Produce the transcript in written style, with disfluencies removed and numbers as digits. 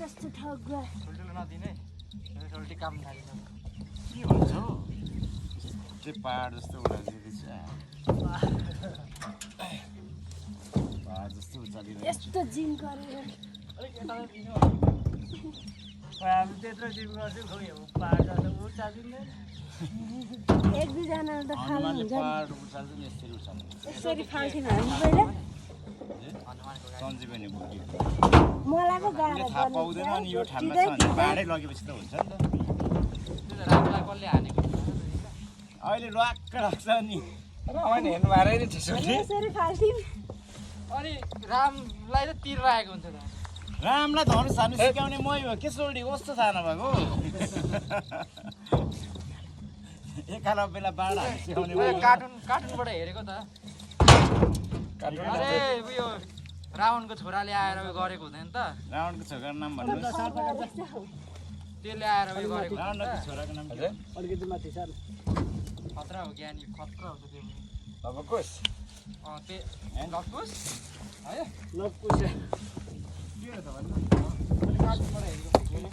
जस्तो ठाउँ गयो ठुल्ठुलो नदिने ठुल्ठी काम थालिन्छ के भन्छ हौ त्यो पहाड जस्तो उडाइदिँदैछ पहाड जस्तो उचालिरहेको यस्तो जिम गरेर अलिक यता दिनु हामी त्यत्रो जिम गर्छौँ खोइ पहाड जाँदा उचालिँदैन एक दुईजनाले त खानु हनुमानले हुन्छ पहाड उचाल्छ नि यसरी उचाल्छ यसरी फाल्छौँ हामी पहिला हनुमानको सञ्जीवनी बोक्यो मलाई पो गाह्रो उसले थाहा पाउँदैन नि यो ठाउँमा छ भने पहाडै लगेपछि त हुन्छ नि त त्यो त रामलाई कसले हानेको अहिले ल्वाक्क लाग्छ नि रामायण हेर्नु भएर नि यसरी फाल्छौँ अनि रामलाई त तिर राखेको हुन्छ त रामलाई धनुष हान्नु सिकाउने मै हो के सोल्डी कस्तो थाहा नभएको एकलव्यलाई बाँड हान्नु सिकाउने मै हो। कार्टुनबाट हेरेको त अरे उयो रावणको छोराले आएर उयो गरेको हुँदैन त रावणको छोराको नाम भन्नुहोस् त्यसले आएर उयो गरेको रावणको छोराको नाम के हो? अलिकति माथि सर खतरा हो ज्ञानी खतरा हो त्यो अब कोस त्यो लकुस है लकुस के हो त भन्नु कार्टुनबाट हेरेको